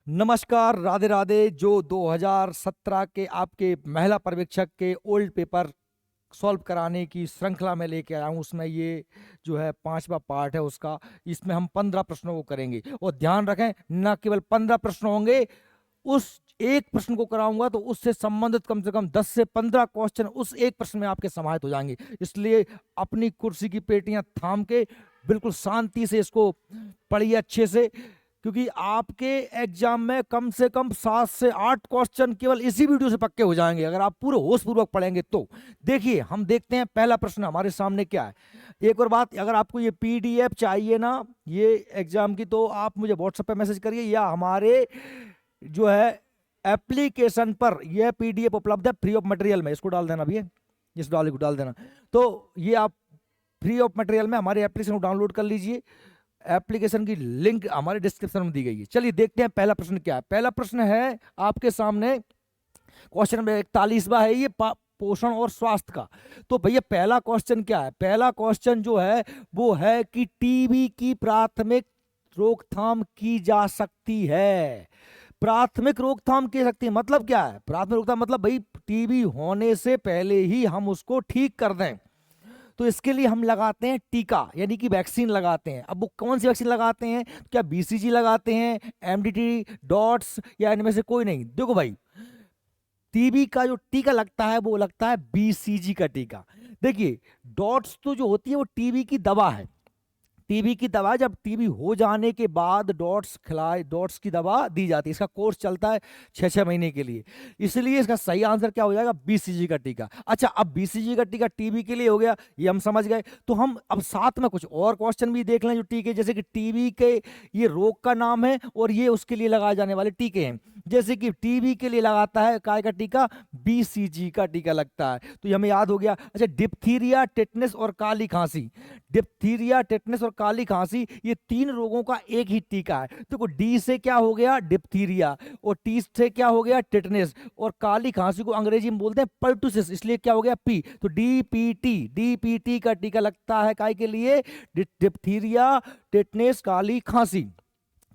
नमस्कार, राधे राधे। जो 2017 के आपके महिला पर्यवेक्षक के ओल्ड पेपर सॉल्व कराने की श्रृंखला में लेके आया हूँ, उसमें ये जो है पांचवा पार्ट है उसका। इसमें हम 15 प्रश्नों को करेंगे और ध्यान रखें, न केवल 15 प्रश्न होंगे, उस एक प्रश्न को कराऊंगा तो उससे संबंधित कम से कम 10 से 15 क्वेश्चन उस एक प्रश्न में आपके समाहित हो जाएंगे। इसलिए अपनी कुर्सी की पेटियां थाम के बिल्कुल शांति से इसको पढ़िए अच्छे से, क्योंकि आपके एग्जाम में कम से कम 7 से 8 क्वेश्चन केवल इसी वीडियो से पक्के हो जाएंगे अगर आप पूरे होश पूर्वक पढ़ेंगे तो। देखिए, हम देखते हैं पहला प्रश्न हमारे सामने क्या है। एक और बात, अगर आपको ये पीडीएफ चाहिए ना ये एग्जाम की, तो आप मुझे व्हाट्सएप पे मैसेज करिए या हमारे जो है एप्लीकेशन पर यह पीडीएफ उपलब्ध है फ्री ऑफ मटेरियल में। इसको डाल देना भैया, इस डॉली को डाल देना। तो ये आप फ्री ऑफ मटेरियल में हमारे एप्लीकेशन को डाउनलोड कर लीजिए। एप्लीकेशन की लिंक हमारे डिस्क्रिप्शन में दी गई है। चलिए देखते हैं पहला प्रश्न क्या है। पहला प्रश्न है आपके सामने, क्वेश्चन नंबर 41वां है ये, पोषण और स्वास्थ्य का। तो भैया पहला क्वेश्चन क्या है? पहला क्वेश्चन जो है वो है कि टीबी की प्राथमिक रोकथाम की जा सकती है। प्राथमिक रोकथाम की सकती है मतलब क्या है? प्राथमिक रोकथाम मतलब भाई टीबी होने से पहले ही हम उसको ठीक कर दें। तो इसके लिए हम लगाते हैं टीका, यानी कि वैक्सीन लगाते हैं। अब वो कौन सी वैक्सीन लगाते हैं? क्या बीसीजी लगाते हैं, एमडीटी, डॉट्स, या इनमें से कोई नहीं? देखो भाई, टीबी का जो टीका लगता है वो लगता है बीसीजी का टीका। देखिए, डॉट्स तो जो होती है वो टीबी की दवा है। टीबी की दवा, जब टीबी हो जाने के बाद डॉट्स खिलाए, डॉट्स की दवा दी जाती है। इसका कोर्स चलता है 6-6 महीने के लिए। इसलिए इसका सही आंसर क्या हो जाएगा? बीसीजी का टीका। अच्छा, अब बीसीजी का टीका टीबी के लिए हो गया, ये हम समझ गए। तो हम अब साथ में कुछ और क्वेश्चन भी देख लें जो टीके, जैसे कि टीबी के ये रोग का नाम है और ये उसके लिए लगाए जाने वाले टीके हैं। जैसे कि टीबी के लिए लगाता है काय का टीका? बीसीजी का टीका लगता है। तो ये हमें याद हो गया। अच्छा, डिप्थीरिया, टेटनस और काली खांसी। डिप्थीरिया, टेटनस और काली खांसी, ये 3 रोगों का एक ही टीका है। देखो, डी से क्या हो गया? डिप्थीरिया, और टी से क्या हो गया? टेटनस, और काली खांसी को अंग्रेजी में बोलते हैं पर्टुसिस, इसलिए क्या हो गया? पी। तो डीपीटी, डीपीटी का टीका लगता है काय के लिए? डिप्थीरिया, टेटनस, काली खांसी।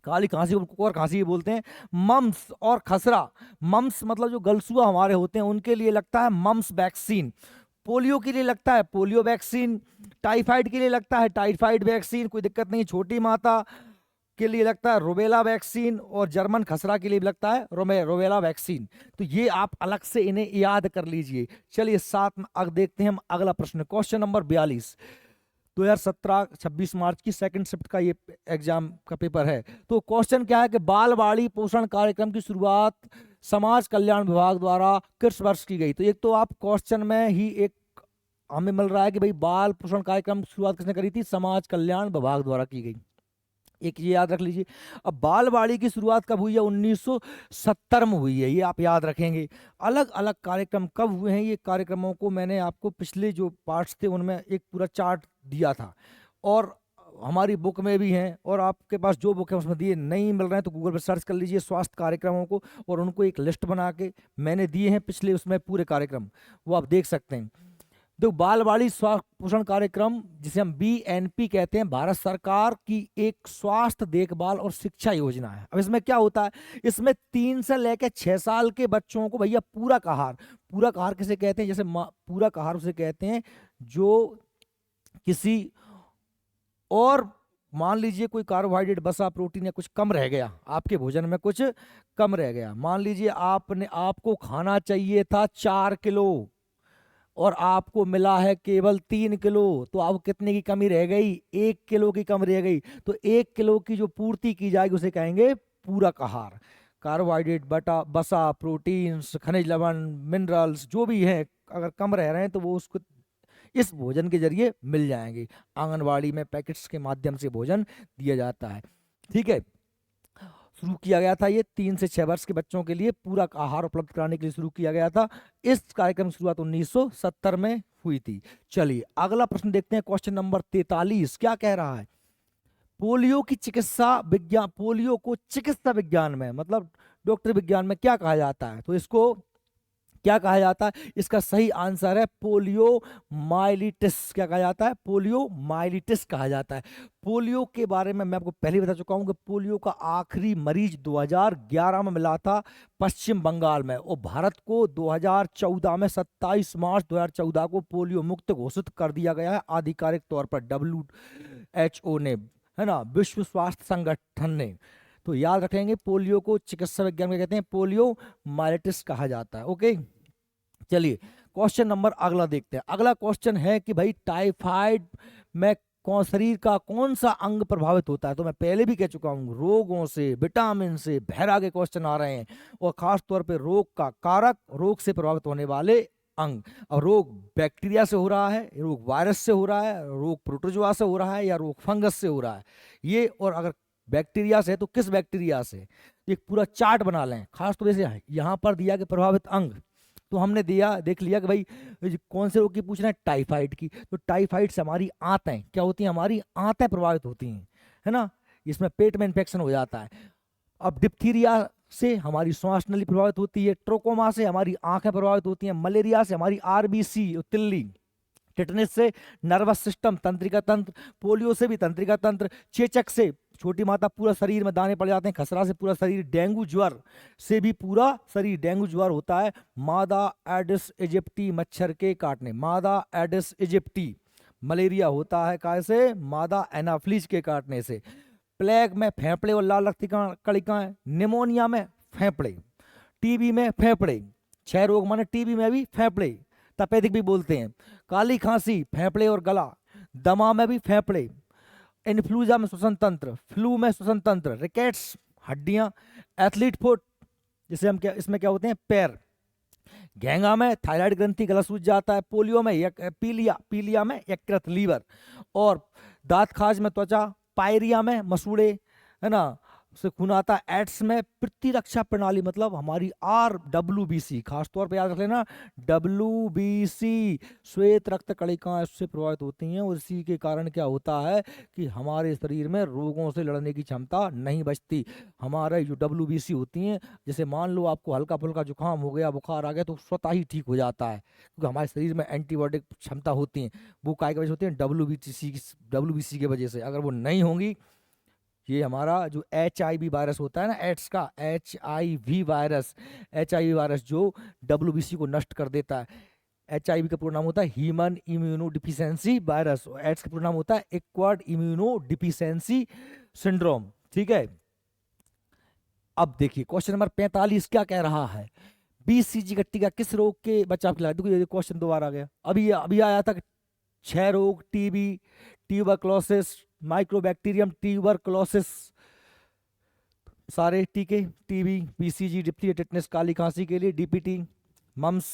काली खांसी को और खांसी बोलते हैं। मम्स और खसरा, मम्स मतलब जो गलसुआ हमारे होते हैं उनके लिए लगता है मम्स वैक्सीन। पोलियो के लिए लगता है पोलियो वैक्सीन। टाइफाइड के लिए लगता है टाइफाइड वैक्सीन, कोई दिक्कत नहीं। छोटी माता के लिए लगता है रुबेला वैक्सीन, और जर्मन खसरा के लिए भी लगता है रुबेला वैक्सीन। तो ये आप अलग से इन्हें याद कर लीजिए। चलिए साथ में अब देखते हैं हम अगला प्रश्न, क्वेश्चन नंबर 42। 2017 26 मार्च की सेकंड शिफ्ट का ये एग्जाम का पेपर है। तो क्वेश्चन क्या है कि बाल पोषण कार्यक्रम की शुरुआत समाज कल्याण विभाग द्वारा किस वर्ष की गई? तो एक तो आप क्वेश्चन में ही एक हमें मिल रहा है कि भाई बाल पोषण कार्यक्रम की शुरुआत किसने करी थी? समाज कल्याण विभाग द्वारा की गई। एक ये याद रख लीजिए। अब बालवाड़ी की शुरुआत कब हुई है? 1970 में हुई है, ये आप याद रखेंगे। अलग अलग कार्यक्रम कब हुए हैं, ये कार्यक्रमों को मैंने आपको पिछले जो पार्ट्स थे उनमें एक पूरा चार्ट दिया था, और हमारी बुक में भी हैं, और आपके पास जो बुक है उसमें दिए नहीं मिल रहे हैं तो गूगल पर सर्च कर लीजिए स्वास्थ्य कार्यक्रमों को, और उनको एक लिस्ट बना के मैंने दिए हैं पिछले उसमें पूरे कार्यक्रम, वो आप देख सकते हैं। देखो, बालवाड़ी स्वास्थ्य पोषण कार्यक्रम, जिसे हम बीएनपी कहते हैं, भारत सरकार की एक स्वास्थ्य देखभाल और शिक्षा योजना है। अब इसमें क्या होता है? इसमें 3 से लेकर 6 साल के बच्चों को भैया पूरक आहार, पूरक आहार किसे कहते हैं? जैसे पूरक आहार उसे कहते हैं जो किसी और, मान लीजिए कोई कार्बोहाइड्रेट, वसा, प्रोटीन या कुछ कम रह गया, आपके भोजन में कुछ कम रह गया। मान लीजिए आपको खाना चाहिए था 4 किलो और आपको मिला है केवल 3 किलो, तो आपको कितने की कमी रह गई? 1 किलो की कमी रह गई। तो 1 किलो की जो पूर्ति की जाएगी उसे कहेंगे पूरक आहार। कार्बोहाइड्रेट, बटा, वसा, प्रोटीन्स, खनिज लवण, मिनरल्स जो भी है, अगर कम रह रहे हैं तो वो उसको इस भोजन के जरिए मिल जाएंगे। आंगनवाड़ी में पैकेट्स के माध्यम से भोजन दिया जाता है। ठीक है, शुरू किया गया था ये 3 से 6 वर्ष के बच्चों के लिए पूरक आहार उपलब्ध कराने के लिए शुरू किया गया था। इस कार्यक्रम की शुरुआत 1970 में हुई थी। चलिए अगला प्रश्न देखते हैं, क्वेश्चन नंबर 43 क्या कह रहा है? पोलियो की चिकित्सा विज्ञान, पोलियो को चिकित्सा विज्ञान में मतलब डॉक्टर विज्ञान में क्या कहा जाता है? तो इसको क्या कहा जाता है? इसका सही आंसर है पोलियो माइलिटिस। क्या कहा जाता है? पोलियो माइलिटिस कहा जाता है। पोलियो के बारे में मैं आपको पहले ही बता चुका हूं कि पोलियो का आखिरी मरीज 2011 में मिला था पश्चिम बंगाल में, और भारत को 2014 में 27 मार्च 2014 को पोलियो मुक्त घोषित कर दिया गया है आधिकारिक तौर पर, WHO ने, है ना, विश्व स्वास्थ्य संगठन ने। तो याद रखेंगे, पोलियो को चिकित्सा विज्ञान में कहते हैं पोलियो माइलिटिस कहा जाता है। ओके, चलिए क्वेश्चन नंबर अगला देखते हैं। अगला क्वेश्चन है कि भाई टाइफाइड में कौन शरीर का कौन सा अंग प्रभावित होता है? तो मैं पहले भी कह चुका हूं, रोगों से, विटामिन से भैरा के क्वेश्चन आ रहे हैं, और खास तौर पे रोग का कारक, रोग से प्रभावित होने वाले अंग। अब रोग बैक्टीरिया से हो रहा है, रोग वायरस से हो रहा है, रोग प्रोटोजोआ से हो रहा है, या रोग फंगस से हो रहा है ये, और अगर बैक्टीरिया से है तो किस बैक्टीरिया से? एक पूरा चार्ट बना लें। खास तौर से यहाँ पर दिया कि प्रभावित अंग, तो हमने देख लिया कि भाई कौन से रोग की पूछना है? टाइफाइड की। तो टाइफाइड से हमारी आंतें क्या होती हैं? हमारी आंतें प्रभावित होती हैं, है ना, इसमें पेट में इन्फेक्शन हो जाता है। अब डिप्थीरिया से हमारी श्वास नली प्रभावित होती है, ट्रोकोमा से हमारी आंखें प्रभावित होती हैं, मलेरिया से हमारी RBC तिल्ली, टिटनेस से नर्वस सिस्टम, तंत्रिका तंत्र, पोलियो से भी तंत्रिका तंत्र, चेचक से छोटी माता पूरा शरीर में दाने पड़ जाते हैं, खसरा से पूरा शरीर, डेंगू ज्वर से भी पूरा शरीर, डेंगू ज्वर होता है मादा एडिस इजिप्टी मच्छर के काटने, मादा एडिस इजिप्टी। मलेरिया होता है कैसे? मादा एनाफ्लीज के काटने से। प्लेग में फेफड़े और लाल रक्त कणिकाएं, निमोनिया में फेफड़े, टीबी में फेफड़े, 6 रोग माने टीबी में भी फेफड़े, तपेदिक भी बोलते हैं, काली खांसी फेफड़े और गला, दमा में भी फेफड़े, इन्फ्लूजा में श्वसन तंत्र, फ्लू में श्वसन तंत्र, रिकेट्स हड्डियां, एथलीट फुट जिसे हम क्या, इसमें क्या होते हैं? पैर, घेंगा में थायराइड ग्रंथि गला सूज जाता है, पोलियो में पीलिया में यकृत लीवर, और दांत खाज में त्वचा, पायरिया में मसूड़े, है ना, से खून आता है, एड्स में प्रतिरक्षा प्रणाली, मतलब हमारी RWBC, खासतौर पे याद रख लेना, WBC श्वेत रक्त कणिकाएं उससे प्रभावित होती हैं, और इसी के कारण क्या होता है कि हमारे शरीर में रोगों से लड़ने की क्षमता नहीं बचती। हमारे जो WBC होती हैं, जैसे मान लो आपको हल्का फुल्का जुकाम हो गया, बुखार आ गया, तो स्वतः ही ठीक हो जाता है, क्योंकि हमारे शरीर में एंटीबॉडी क्षमता होती है। वो काय की वजह से होती है? WBC की वजह से। अगर वो नहीं होंगी, ये हमारा जो HIV वायरस होता है ना, एड्स का HIV वायरस जो WBC को नष्ट कर देता है। HIV का पूरा नाम होता है ह्यूमन इम्यूनो डिफिशियंसी वायरस, और एड्स का पूरा नाम होता है एक्वायर्ड इम्यूनो डिफिशियंसी सिंड्रोम। ठीक है, अब देखिए क्वेश्चन नंबर 45 क्या कह रहा है? BCG गट्टिका किस रोग के बचाव के लिए? देखो ये क्वेश्चन दोबारा आ गया, अभी आया था कि 6 रोग, टीबी, ट्यूबरक्लोसिस, माइक्रोबैक्टीरियम ट्यूबरक्लोसिस, सारे टीके, टीबी, BCG, डिप्थीरिया, टिटनेस, काली खांसी के लिए DPT, मम्स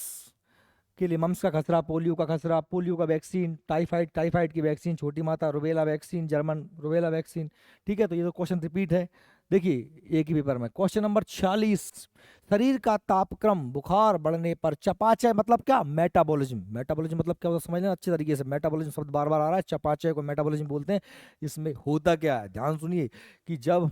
के लिए मम्स का खसरा, पोलियो का खसरा, पोलियो का वैक्सीन, टाइफाइड की वैक्सीन, छोटी माता rubella vaccine, German rubella vaccine. ठीक है, तो ये तो क्वेश्चन रिपीट है। देखिए एक ही पेपर में क्वेश्चन नंबर 46, शरीर का तापक्रम बुखार बढ़ने पर चयापचय मतलब क्या? मेटाबॉलिज्म। मेटाबॉलिज्म मतलब क्या होता है समझ लेना अच्छे तरीके से। मेटाबॉलिज्म शब्द बार बार आ रहा है, चयापचय को मेटाबॉलिज्म बोलते हैं। इसमें होता क्या है, ध्यान सुनिए, कि जब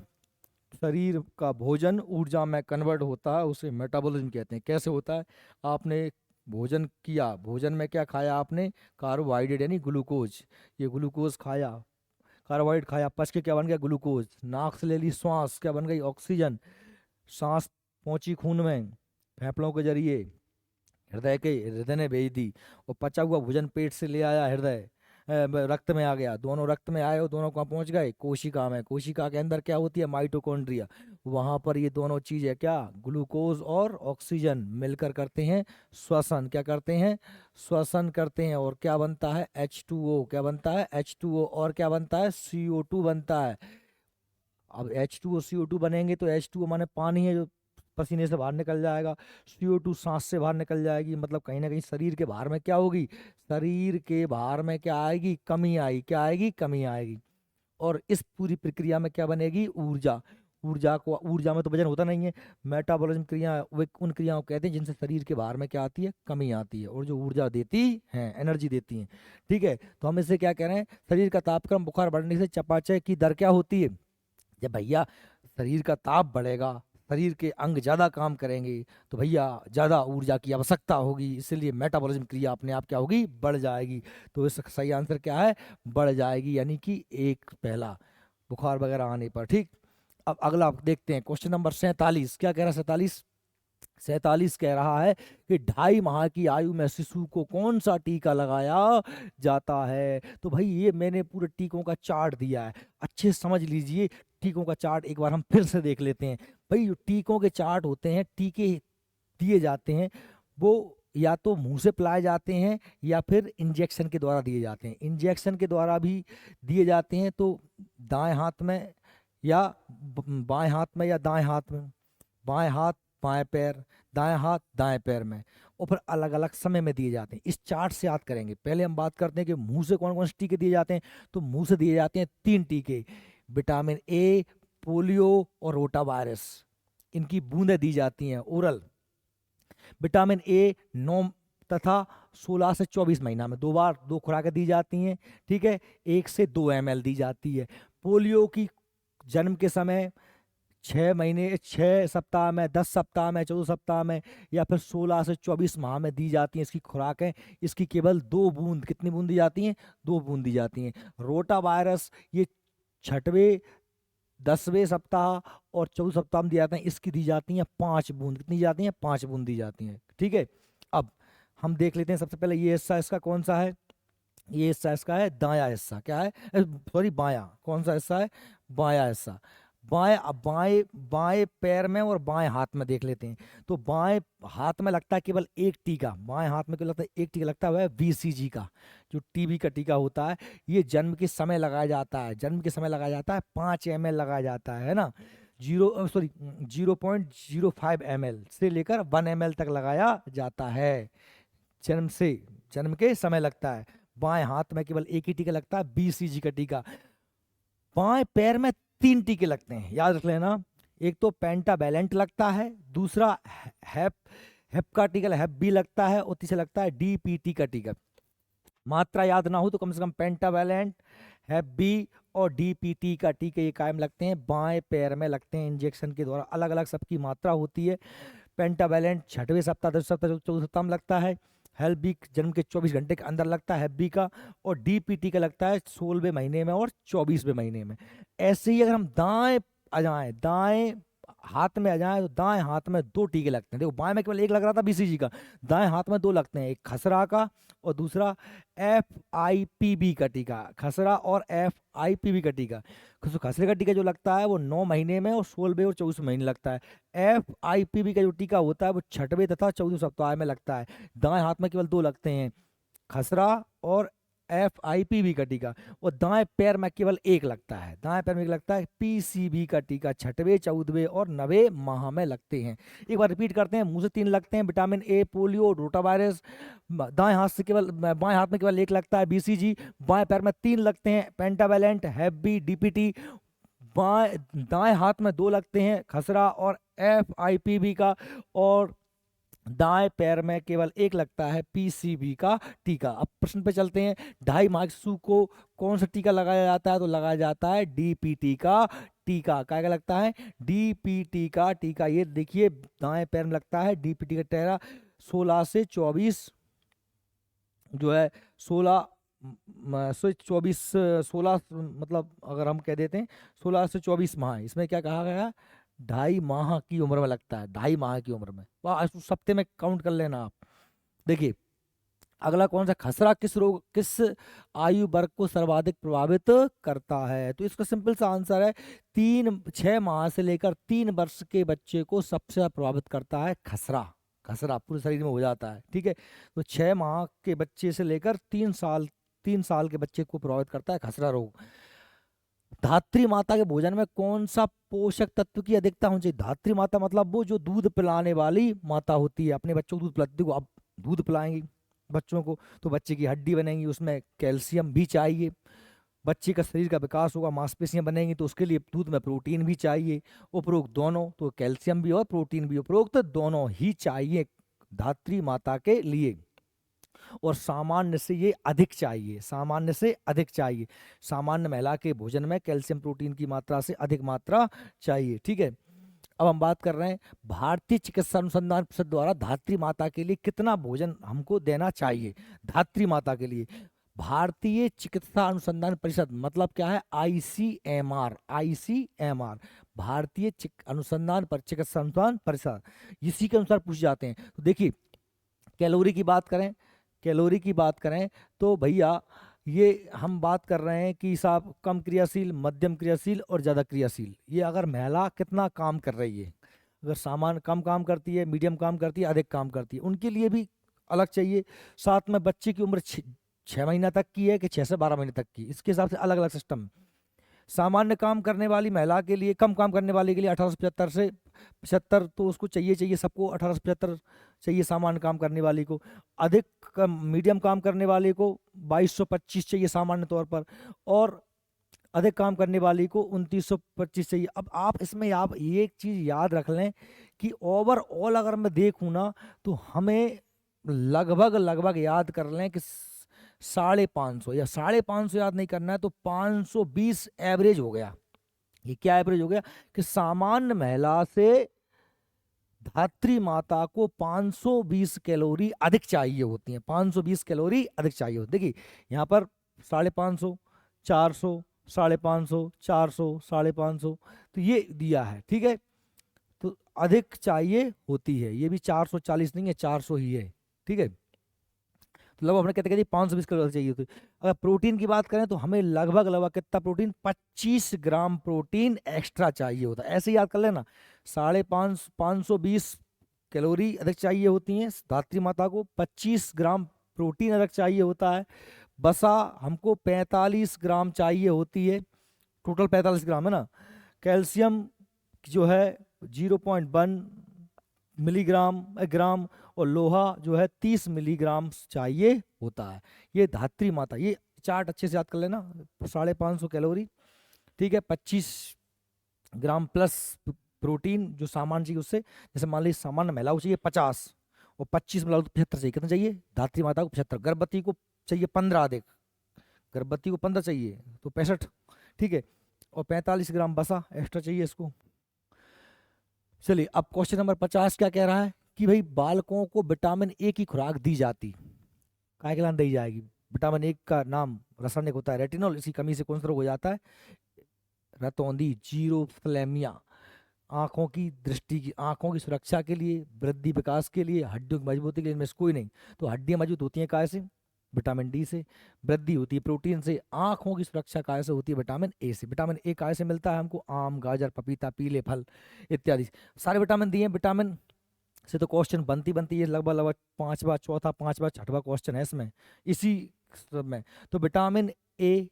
शरीर का भोजन ऊर्जा में कन्वर्ट होता है उसे मेटाबॉलिज्म कहते हैं। कैसे होता है? आपने भोजन किया, भोजन में क्या खाया आपने? कार्बोहाइड्रेट यानी ग्लूकोज। ये ग्लूकोज खाया, कार्बोहाइड्रेट खाया, पच के क्या बन गया? ग्लूकोज। नाक से ले ली श्वास, क्या बन गई? ऑक्सीजन। सांस पहुंची खून में, फेफड़ों के जरिए हृदय ने भेज दी, और पचा हुआ भोजन पेट से ले आया हृदय, रक्त में आ गया, दोनों रक्त में आए और दोनों कहाँ पहुंच गए? कोशिका में। कोशिका के अंदर क्या होती है? माइटोकॉन्ड्रिया। वहां पर ये दोनों चीज है क्या? ग्लूकोज और ऑक्सीजन मिलकर करते हैं श्वसन। क्या करते हैं? श्वसन करते हैं, और क्या बनता है? H2O। क्या बनता है? H2O। और क्या बनता है? CO2 बनता है। अब H2O CO2 बनेंगे तो H2O माने पानी है जो पसीने से बाहर निकल जाएगा, CO2 सांस से बाहर निकल जाएगी, मतलब कहीं ना कहीं शरीर के बाहर में क्या होगी? शरीर के बाहर में क्या आएगी? कमी आएगी। क्या आएगी? कमी आएगी। और इस पूरी प्रक्रिया में क्या बनेगी? ऊर्जा। ऊर्जा में तो वजन होता नहीं है। मेटाबॉलिज्म क्रिया वे उन क्रियाओं को कहते हैं जिनसे शरीर के बाहर में क्या आती है? कमी आती है, और जो ऊर्जा देती है, एनर्जी देती है। ठीक है, तो हम इससे क्या कह रहे हैं? शरीर का तापक्रम बुखार बढ़ने से चयापचय की दर क्या होती है? जब भैया शरीर का ताप बढ़ेगा, शरीर के अंग ज़्यादा काम करेंगे तो भैया ज़्यादा ऊर्जा की आवश्यकता होगी, इसलिए मेटाबॉलिज्म क्रिया अपने आप क्या होगी, बढ़ जाएगी। तो इसका सही आंसर क्या है, बढ़ जाएगी, यानी कि एक पहला, बुखार वगैरह आने पर। ठीक, अब अगला देखते हैं क्वेश्चन नंबर 47। क्या कह रहा है 47? 47 कह रहा है कि 2.5 माह की आयु में शिशु को कौन सा टीका लगाया जाता है। तो भाई ये मैंने पूरे टीकों का चार्ट दिया है, अच्छे से समझ लीजिए। टीकों का चार्ट एक बार हम फिर से देख लेते हैं। भाई जो टीकों के चार्ट होते हैं, टीके दिए जाते हैं, वो या तो मुंह से पिलाए जाते हैं या फिर इंजेक्शन के द्वारा दिए जाते हैं। इंजेक्शन के द्वारा भी दिए जाते हैं तो दाएं हाथ में या बाएं हाथ में या दाएं हाथ में, बाएं हाथ बाएं पैर, दाएं हाथ दाएं पैर में, और फिर अलग अलग समय में दिए जाते हैं। इस चार्ट से याद करेंगे। पहले हम बात करते हैं कि मुंह से कौन कौन से टीके दिए जाते हैं। तो मुंह से दिए जाते हैं 3 टीके, विटामिन ए, पोलियो और रोटा वायरस। इनकी बूंदें दी जाती हैं ओरल। विटामिन ए 9 तथा 16 से 24 महीना में 2 बार 2 खुराकें दी जाती हैं। ठीक है, 1 से 2 ml दी जाती है। पोलियो की जन्म के समय 6 महीने, 6 सप्ताह में, 10 सप्ताह में, 14 सप्ताह में, या फिर 16 से 24 माह में दी जाती हैं इसकी खुराकें। इसकी केवल 2 बूंद, कितनी बूंद दी जाती हैं, 2 बूंद दी जाती हैं। रोटा वायरस ये 6वें, 10वें सप्ताह और 14 सप्ताह में दी जाती हैं। इसकी दी जाती हैं 5 बूंद, कितनी दी जाती हैं, 5 बूंद दी जाती हैं। ठीक है, अब हम देख लेते हैं सबसे पहले ये हिस्सा इसका कौन सा है। ये हिस्सा इसका है दायां हिस्सा, क्या है, सॉरी बायां, कौन सा हिस्सा है, बायां हिस्सा। बाएं, अब बाएं बाएं पैर में और बाएं हाथ में देख लेते हैं। तो बाएं हाथ में लगता है केवल एक टीका, बाएं हाथ में केवल लगता है एक टीका लगता है, वह BCG का, जो टीबी का टीका होता है। ये जन्म के समय लगाया जाता है, जन्म के समय लगाया जाता है, 5 ml लगाया जाता है ना, 0.05 ml से लेकर 1 ml तक लगाया जाता है। जन्म से, जन्म के समय लगता है। बाएं हाथ में केवल एक ही टीका लगता है, BCG का टीका। बाएं पैर में 3 टीके लगते हैं, याद रख लेना। एक तो पेंटावैलेंट लगता है, दूसरा हेप हेप का टीका हेप बी लगता है, और तीसरा लगता है DPT का टीका। मात्रा याद ना हो तो कम से कम पेंटावैलेंट, हेप बी और DPT का टीके ये कायम लगते हैं, बाएं पैर में लगते हैं इंजेक्शन के द्वारा। अलग अलग सबकी मात्रा होती है। पेंटावैलेंट 6वें सप्ताह, 10 सप्ताह, 14 सप्ताह में लगता है। हेल्प बी जन्म के 24 घंटे के अंदर लगता है हेल्प बी का, और DPT का लगता है 16वें महीने में और 24वें महीने में। ऐसे ही अगर हम दाएं आ जाएं, दाएं हाथ में आ जाएं, तो दाएं हाथ में 2 टीके लगते हैं। देखो बाएं में केवल एक लग रहा था BCG का, दाएं हाथ में 2 लगते हैं, एक खसरा का और दूसरा FIPB का टीका। खसरा और FIPB का टीका। खसरे का टीका जो लगता है वो 9 महीने में और 16वें और 24वें महीने लगता है। FIPB का जो टीका होता है वो 6वें तथा 14वें सप्ताह में लगता है। दाएं हाथ में केवल 2 लगते हैं, खसरा और FIPB का टीका, और दाएं पैर में केवल 1 लगता है, दाएं पैर में 1 लगता है। PCB का टीका 6वें, 14वें और 9वें माह में लगते हैं। एक बार रिपीट करते हैं। मुंह से 3 लगते हैं, vitamin A, polio, rota virus. दाएं हाथ से केवल, बाएं हाथ में केवल 1 लगता है, BCG। बाएं पैर में 3 लगते हैं, पेंटावैलेंट, हेप बी, DPT। दाएं हाथ में 2 लगते हैं, खसरा और FIPB का, और दाएं पैर में केवल 1 लगता है, PCB का टीका। अब प्रश्न पे चलते हैं। 2.5 माह के शिशु को कौन सा टीका लगाया जाता है, तो लगाया जाता है DPT का टीका। क्या लगता है, DPT का टीका। ये देखिए दाएं पैर में लगता है DPT का टीका। 16 से 24 जो है, 16 से 24, 16 मतलब अगर हम कह देते हैं 16 से 24 माह, इसमें क्या कहा गया, 2.5 माह की उम्र में लगता है, 2.5 माह की उम्र में। वाह, उस हफ्ते में काउंट कर लेना आप। देखिए अगला कौन सा, खसरा किस रोग, किस आयु वर्ग को सर्वाधिक प्रभावित करता है। तो इसका सिंपल सा आंसर है 6 माह से लेकर 3 वर्ष के बच्चे को सबसे ज्यादा प्रभावित करता है खसरा। खसरा पूरे शरीर में हो जाता है। ठीक है, तो 6 माह के बच्चे से लेकर 3 साल के बच्चे को प्रभावित करता है खसरा रोग। धात्री माता के भोजन में कौन सा पोषक तत्व की अधिकता होनी चाहिए। धात्री माता मतलब वो जो दूध पिलाने वाली माता होती है, अपने बच्चों को दूध पिलाती है। अब दूध पिलाएंगी बच्चों को तो बच्चे की हड्डी बनेगी, उसमें कैल्शियम भी चाहिए। बच्चे का शरीर का विकास होगा, मांसपेशियां बनेंगी, तो उसके लिए दूध में प्रोटीन भी चाहिए। उपरोक्त दोनों, तो कैल्शियम भी और प्रोटीन भी, उपरोक्त दोनों ही चाहिए धात्री माता के लिए। और सामान्य से ये अधिक चाहिए, सामान्य से अधिक चाहिए। सामान्य महिला के भोजन में कैल्शियम प्रोटीन की मात्रा से अधिक मात्रा चाहिए। ठीक है, अब हम बात कर रहे हैं भारतीय चिकित्सा अनुसंधान परिषद द्वारा धात्री माता के लिए कितना भोजन हमको देना चाहिए। धात्री माता के लिए भारतीय चिकित्सा अनुसंधान परिषद मतलब क्या है, आईसीएमआर, आईसीएमआर भारतीय चिकित्सा अनुसंधान परिषद, इसी के अनुसार पूछ जाते हैं। तो देखिए कैलोरी की बात करें, कैलोरी की बात करें तो भैया ये हम बात कर रहे हैं कि साहब कम क्रियाशील, मध्यम क्रियाशील और ज़्यादा क्रियाशील। ये अगर महिला कितना काम कर रही है, अगर सामान कम काम करती है, मीडियम काम करती है, अधिक काम करती है, उनके लिए भी अलग चाहिए। साथ में बच्चे की उम्र 6 महीना तक की है कि 6 से 12 महीने तक की, इसके हिसाब से अलग अलग सिस्टम। सामान्य काम करने वाली महिला के लिए, कम काम करने वाले के लिए 1875 से 75 तो उसको चाहिए सबको 1875 चाहिए सामान्य काम करने वाली को। अधिक मीडियम काम करने वाले को 2225 चाहिए सामान्य तौर पर, और अधिक काम करने वाली को 2925 चाहिए। अब आप इसमें आप ये एक चीज़ याद रख लें कि ओवरऑल अगर मैं देखूँ ना तो हमें लगभग लगभग याद कर लें कि 550 या 550 याद नहीं करना है तो 520 एवरेज हो गया। ये क्या एवरेज हो गया कि सामान्य महिला से धात्री माता को 520 कैलोरी अधिक चाहिए होती है, 520 कैलोरी अधिक चाहिए होती है। देखिए यहाँ पर 550, 400, 550, 400, 550 तो ये दिया है, ठीक है। तो अधिक चाहिए होती है, ये भी 440 नहीं है, 400 ही है, ठीक है। तो लगभग हमने कहते हैं 520 कैलोरी चाहिए होती है। अगर प्रोटीन की बात करें तो हमें लगभग लगभग कितना प्रोटीन, 25 ग्राम प्रोटीन एक्स्ट्रा चाहिए होता है। ऐसे ही याद कर लेना, 520 कैलोरी अधिक चाहिए होती हैं धात्री माता को, 25 ग्राम प्रोटीन अधिक चाहिए होता है। बसा हमको 45 ग्राम चाहिए होती है, टोटल 45 ग्राम है ना। कैल्शियम जो है 0.1 मिलीग्राम ग्राम, और लोहा जो है 30 मिलीग्राम चाहिए होता है। ये धात्री माता, ये चार्ट अच्छे से याद कर लेना। 550 कैलोरी, ठीक है, 25 ग्राम प्लस प्रोटीन जो सामान चाहिए उससे, जैसे मान लीजिए सामान्य महिला को चाहिए 50 और 25 मिला तो 75 चाहिए। कितना चाहिए धात्री माता को? 75। गर्भवती को चाहिए 15 अधिक, गर्भवती को 15 चाहिए तो 65, ठीक है, और 45 ग्राम बसा एक्स्ट्रा चाहिए इसको। चलिए अब क्वेश्चन नंबर 50 क्या कह रहा है कि भाई बालकों को विटामिन ए की खुराक दी जाती, काय के लान दी जाएगी? विटामिन ए का नाम रासायनिक होता है रेटिनॉल, इसकी कमी से कौन सा रोग हो जाता है? रतौंधी, जीरोफ्लेमिया। आंखों की दृष्टि की, आंखों की सुरक्षा के लिए, वृद्धि विकास के लिए, हड्डियों की मजबूती के लिए, इनमें से कोई नहीं। तो हड्डियां मजबूत होती हैं काय से? विटामिन डी से। वृद्धि होती है प्रोटीन से। आंखों की सुरक्षा काय से होती है? विटामिन ए से। विटामिन ए काय से मिलता है हमको? आम, गाजर, पपीता, पीले फल इत्यादि सारे विटामिन दिए हैं। विटामिन से तो क्वेश्चन बनती है लगभग लगभग 5वां, चौथा, 5वां, 6वां क्वेश्चन है इसमें, इसी सब में। तो विटामिन ए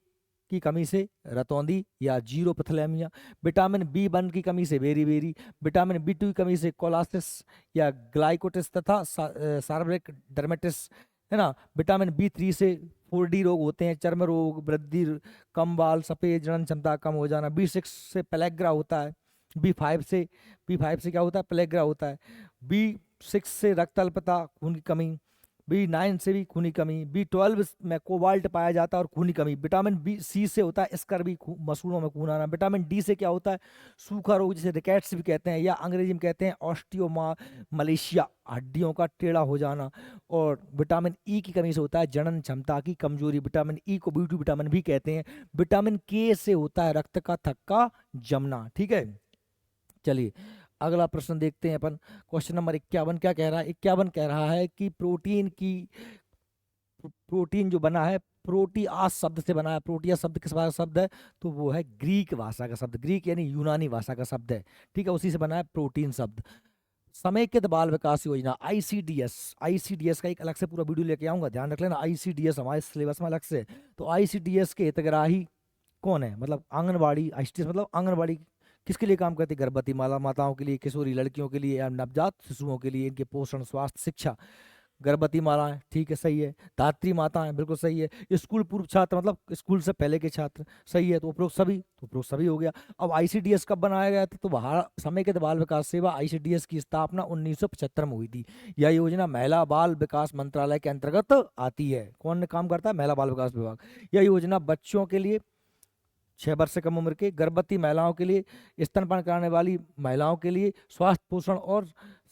की कमी से रतौंधी या जीरोप्थेलेमिया, विटामिन B1 की कमी से बेरी, विटामिन B2 की कमी से कोलासिस या ग्लाइकोटिस तथा सार्वरिक डर्मेटिस, है ना। विटामिन B3 से 4D रोग होते हैं, चर्म रोग, वृद्धि, कम बाल, सफेद जनन क्षमता कम हो जाना। B6 से पेलेग्रा होता है। B5 से क्या होता है? प्लेग्रा होता है। B6 से रक्त अल्पता, खून की कमी। B9 से भी खूनी कमी। B12 में कोबाल्ट पाया जाता है और खूनी कमी। विटामिन C से होता है स्कर्वी, मसूड़ों में खून आना। विटामिन D से क्या होता है? सूखा रोग, जिसे रिकेट्स भी कहते हैं या अंग्रेजी में कहते हैं ऑस्टियोमा मलेशिया, हड्डियों का टेढ़ा हो जाना। और विटामिन E की कमी से होता है जनन क्षमता की कमजोरी। विटामिन E को B2 विटामिन भी कहते हैं। विटामिन K से होता है रक्त का थक्का जमना, ठीक है। चलिए अगला प्रश्न देखते हैं अपन। क्वेश्चन नंबर 51 क्या कह रहा है? 51 कह रहा है कि प्रोटीन जो बना है, प्रोटीआस शब्द से बना है। प्रोटीआस शब्द किस भाषा का शब्द है? तो वो है ग्रीक भाषा का शब्द, ग्रीक यानी यूनानी भाषा का शब्द है, ठीक है, उसी से बना है प्रोटीन शब्द। समेकित बाल विकास योजना आईसीडीएस का एक अलग से पूरा वीडियो लेके आऊंगा, ध्यान रख लेना। आईसीडीएस हमारे सिलेबस में अलग से। तो आईसीडीएस के हितग्राही कौन है? मतलब आंगनबाड़ी, आईसीडीएस मतलब आंगनबाड़ी किसके लिए काम करती है? गर्भवती माताओं के लिए, किशोरी लड़कियों के लिए या नवजात शिशुओं के लिए, इनके पोषण, स्वास्थ्य, शिक्षा। गर्भवती माताएं, ठीक है, सही है। धात्री माताएं, बिल्कुल सही है। स्कूल पूर्व छात्र मतलब स्कूल से पहले के छात्र, सही है। तो उपरोक्त सभी हो गया। अब आईसीडीएस कब बनाया गया था? तो समेकित बाल विकास सेवा आईसीडीएस की स्थापना 1975 में हुई थी। यह योजना महिला बाल विकास मंत्रालय के अंतर्गत आती है। कौन काम करता है? महिला बाल विकास विभाग। यह योजना बच्चों के लिए 6 वर्ष से कम उम्र के, गर्भवती महिलाओं के लिए, स्तनपान कराने वाली महिलाओं के लिए, स्वास्थ्य पोषण और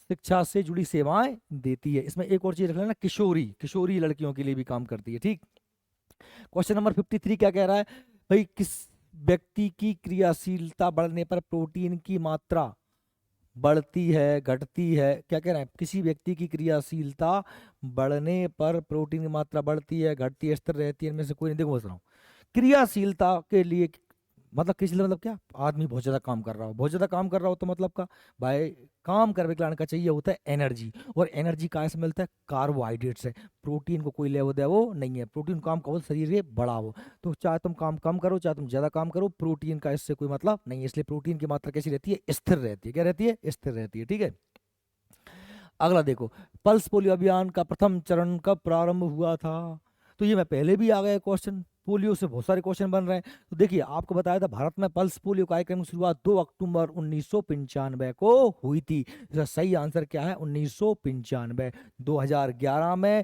शिक्षा से जुड़ी सेवाएं देती है। इसमें एक और चीज रख लेना, किशोरी, किशोरी लड़कियों के लिए भी काम करती है। ठीक। क्वेश्चन नंबर 53 क्या कह रहा है भाई, किस व्यक्ति की क्रियाशीलता बढ़ने पर प्रोटीन की मात्रा बढ़ती है, घटती है? क्या कह रहे हैं, किसी व्यक्ति की क्रियाशीलता बढ़ने पर प्रोटीन की मात्रा बढ़ती है, घटती है, स्थिर रहती है, इनमें से कोई नहीं। देखो बता रहा हूँ, क्रियाशीलता के लिए मतलब किस लिए, मतलब क्या, आदमी बहुत ज्यादा काम कर रहा हो, बहुत ज्यादा काम कर रहा हो तो मतलब का भाई, काम करने के लाने का चाहिए होता है एनर्जी, और एनर्जी कहाँ से मिलता है, कार्बोहाइड्रेट से। प्रोटीन को कोई लेवो देवो नहीं है, प्रोटीन काम करो शरीर के बढ़ाओ। तो चाहे तुम काम कम करो चाहे तुम ज्यादा काम करो, प्रोटीन का इससे कोई मतलब नहीं है। इसलिए प्रोटीन की मात्रा कैसी रहती है, स्थिर रहती है। क्या रहती है, स्थिर रहती है। ठीक है। अगला देखो, पल्स पोलियो अभियान का प्रथम चरण कब प्रारंभ हुआ था? तो ये मैं पहले भी आ गया क्वेश्चन, पोलियो से बहुत सारे क्वेश्चन बन रहे हैं। तो देखिए, आपको बताया था भारत में पल्स पोलियो कार्यक्रम की शुरुआत 2 अक्टूबर 1995 को हुई थी। इसका सही आंसर क्या है, 1995। 2011 में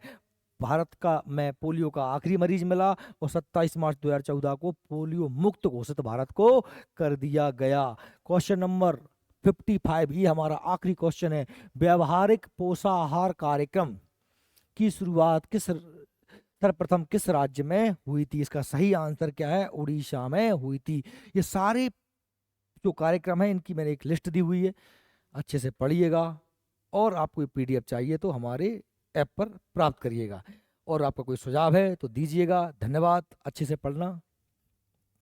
भारत का में पोलियो का आखिरी मरीज मिला, और 27 मार्च 2014 को पोलियो मुक्त घोषित भारत को कर दिया गया। क्वेश्चन नंबर 55, ये हमारा आखिरी क्वेश्चन है। व्यवहारिक पोषाहार कार्यक्रम की शुरुआत सर्वप्रथम किस राज्य में हुई थी? इसका सही आंसर क्या है, उड़ीसा में हुई थी। ये सारे जो कार्यक्रम है इनकी मैंने एक लिस्ट दी हुई है, अच्छे से पढ़िएगा। और आपको ये पीडीएफ चाहिए तो हमारे ऐप पर प्राप्त करिएगा। और आपका कोई सुझाव है तो दीजिएगा। धन्यवाद, अच्छे से पढ़ना।